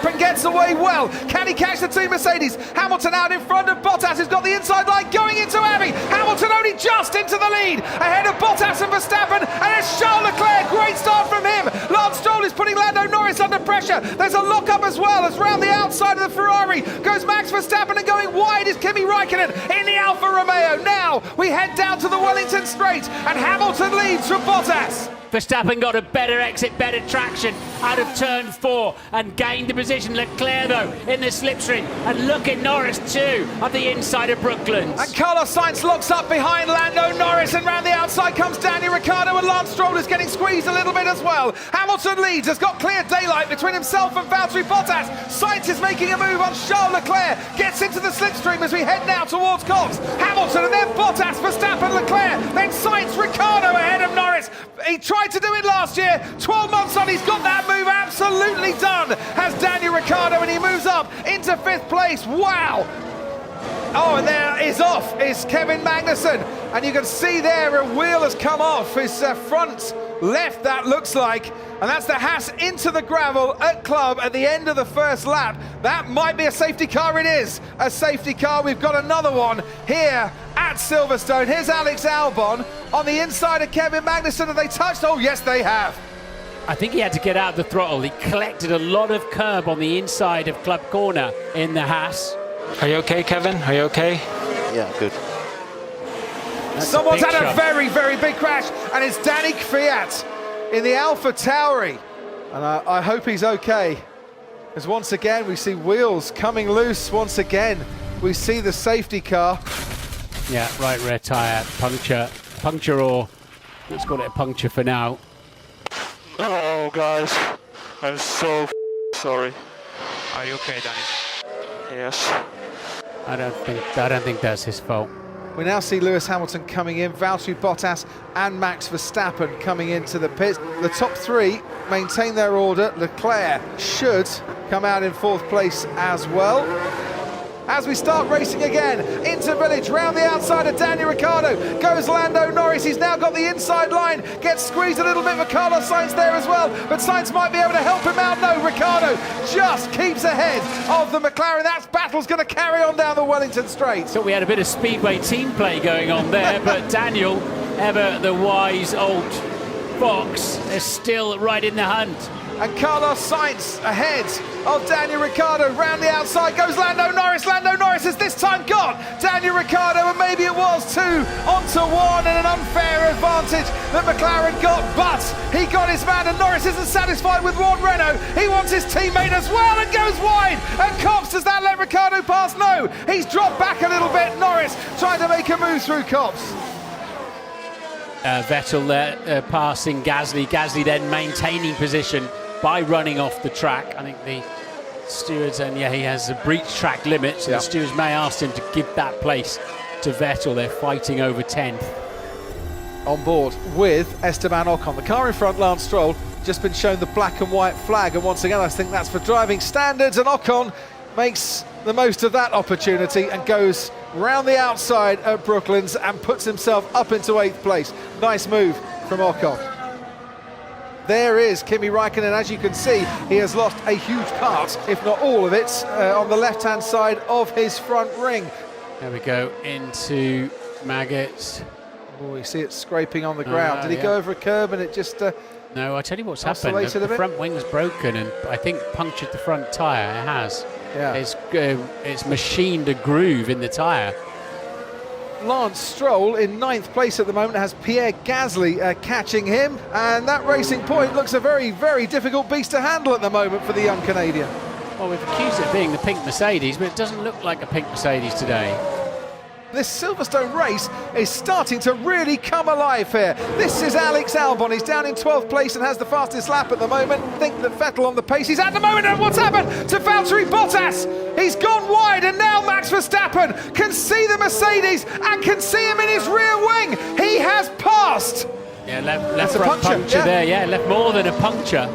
Verstappen gets away well. Can he catch the two Mercedes? Hamilton out in front of Bottas, who's got the inside line going into Abbey. Hamilton only just into the lead, ahead of Bottas and Verstappen, and it's Charles Leclerc. Great start from him. Lance Stroll is putting Lando Norris under pressure. There's a lock-up as well, as round the outside of the Ferrari goes Max Verstappen, and going wide is Kimi Raikkonen in the Alfa Romeo. Now we head down to the Wellington Straight, and Hamilton leads from Bottas. Verstappen got a better exit, better traction out of turn 4 and gained the position. Leclerc, though, in the slipstream. And look at Norris, too, at the inside of Brooklands. And Carlos Sainz locks up behind Lando Norris, and round the outside comes Daniel Ricciardo, and Lance Stroll is getting squeezed a little bit as well. Hamilton leads, has got clear daylight between himself and Valtteri Bottas. Sainz is making a move on Charles Leclerc, gets into the slipstream as we head now towards Cobbs. Hamilton and then Bottas, Verstappen, Leclerc, then Sainz, Ricciardo ahead of Norris. He tried to do it last year, 12 months on, he's got that move absolutely done, has Daniel Ricciardo, and he moves up into 5th place. Wow! Oh, and there is off is Kevin Magnussen, and you can see there a wheel has come off his front left, that looks like, and that's the Haas into the gravel at Club at the end of the first lap. That might be a safety car. It is a safety car. We've got another one here at Silverstone. Here's Alex Albon on the inside of Kevin Magnussen. Have they touched? Oh yes, they have. I think he had to get out of the throttle. He collected a lot of curb on the inside of Club Corner in the Haas. Are you okay, Kevin? Are you okay? Yeah, good. Someone's had a very, very big crash, and it's Danny Kvyat in the Alpha Tauri. And I hope he's okay, because once again we see wheels coming loose. Once again we see the safety car. Yeah, right rear tyre, puncture, or let's call it a puncture for now. Oh, guys, I'm so sorry. Are you okay, Danny? Yes. I don't think that's his fault. We now see Lewis Hamilton coming in, Valtteri Bottas and Max Verstappen coming into the pits. The top 3 maintain their order. Leclerc should come out in 4th place as well. As we start racing again into Village, round the outside of Daniel Ricciardo goes Lando Norris. He's now got the inside line, gets squeezed a little bit with Carlos Sainz there as well, but Sainz might be able to help him out. No, Ricciardo just keeps ahead of the McLaren. That battle's going to carry on down the Wellington Straight. Thought we had a bit of speedway team play going on there, but Daniel, ever the wise old fox, is still right in the hunt. And Carlos Sainz ahead of Daniel Ricciardo. Round the outside goes Lando Norris. Lando Norris has this time got Daniel Ricciardo, and maybe it was 2 onto 1, and an unfair advantage that McLaren got, but he got his man, and Norris isn't satisfied with Juan Renault. He wants his teammate as well, and goes wide. And Copse, does that let Ricciardo pass? No, he's dropped back a little bit. Norris trying to make a move through Copse. Vettel there passing Gasly. Gasly then maintaining position by running off the track. I think the stewards, and yeah, he has a breach track limit, so the stewards may ask him to give that place to Vettel. They're fighting over 10th. On board with Esteban Ocon. The car in front, Lance Stroll, just been shown the black and white flag, and once again I think that's for driving standards, and Ocon makes the most of that opportunity and goes round the outside at Brooklands and puts himself up into 8th place. Nice move from Ocon. There is Kimi Raikkonen. As you can see, he has lost a huge part, if not all of it, on the left-hand side of his front ring. There we go, into Maggots. Oh, you see it scraping on the ground. Did he go over a curb and it just... No, I tell you what's happened. The front wing's broken and I think punctured the front tyre. It has. Yeah. It's machined a groove in the tyre. Lance Stroll in 9th place at the moment, has Pierre Gasly catching him, and that Racing Point looks a very, very difficult beast to handle at the moment for the young Canadian. Well, we've accused it of being the pink Mercedes, but it doesn't look like a pink Mercedes today. This Silverstone race is starting to really come alive here. This is Alex Albon. He's down in 12th place and has the fastest lap at the moment. Think that Vettel on the pace. He's at the moment, and what's happened to Valtteri Bottas? He's gone wide, and now Max Verstappen can see the Mercedes and can see him in his rear wing. He has passed. Yeah, left front puncture there. Yeah, left more than a puncture.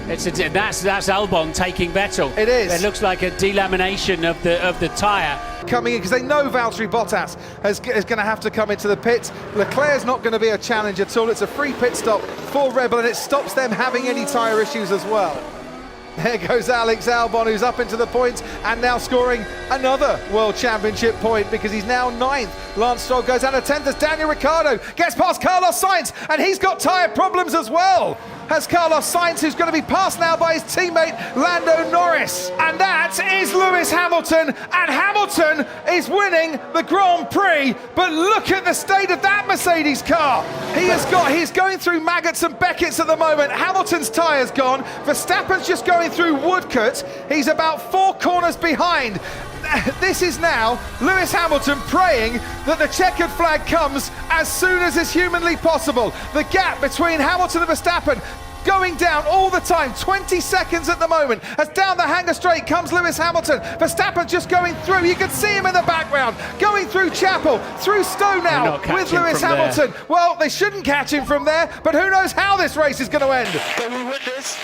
That's Albon taking Vettel. It is. It looks like a delamination of the tyre. Coming in because they know Valtteri Bottas is going to have to come into the pits. Leclerc's not going to be a challenge at all. It's a free pit stop for Red Bull, and it stops them having any tyre issues as well. There goes Alex Albon, who's up into the points and now scoring another World Championship point because he's now 9th. Lance Stroll goes down to 10th as Daniel Ricciardo gets past Carlos Sainz, and he's got tyre problems as well. Has Carlos Sainz, who's going to be passed now by his teammate Lando Norris. And that is Lewis Hamilton, and Hamilton is winning the Grand Prix. But look at the state of that Mercedes car. He's going through Maggots and Beckett's at the moment. Hamilton's tyre's gone. Verstappen's just going through Woodcote. He's about 4 corners behind. This is now Lewis Hamilton praying that the checkered flag comes as soon as is humanly possible. The gap between Hamilton and Verstappen going down all the time, 20 seconds at the moment, as down the Hangar Straight comes Lewis Hamilton. Verstappen just going through, you can see him in the background, going through Chapel, through Stowe now with Lewis Hamilton. There. Well, they shouldn't catch him from there, but who knows how this race is going to end. Can we win this?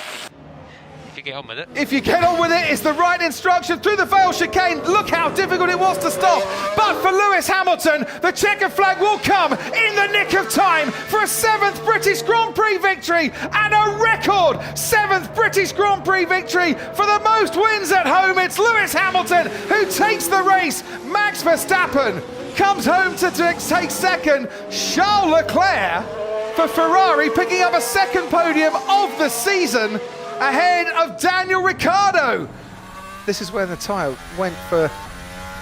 If you get on with it. If you get on with it, it's the right instruction through the Vale chicane. Look how difficult it was to stop. But for Lewis Hamilton, the checkered flag will come in the nick of time for a 7th British Grand Prix victory and a record 7th British Grand Prix victory for the most wins at home. It's Lewis Hamilton who takes the race. Max Verstappen comes home to take second. Charles Leclerc for Ferrari picking up a 2nd podium of the season, ahead of Daniel Ricciardo. This is where the tyre went for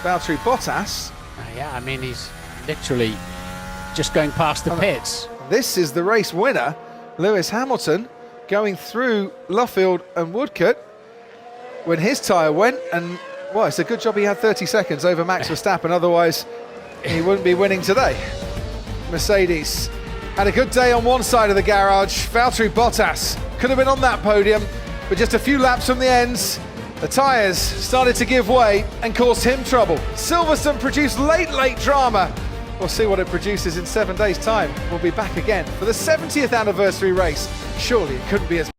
Valtteri Bottas. Yeah, I mean, he's literally just going past the pits. This is the race winner, Lewis Hamilton, going through Luffield and Woodcote when his tyre went, and well, it's a good job he had 30 seconds over Max Verstappen, otherwise he wouldn't be winning today. Mercedes had a good day on one side of the garage. Valtteri Bottas could have been on that podium, but just a few laps from the ends, the tyres started to give way and caused him trouble. Silverstone produced late drama. We'll see what it produces in 7 days' time. We'll be back again for the 70th anniversary race. Surely it couldn't be as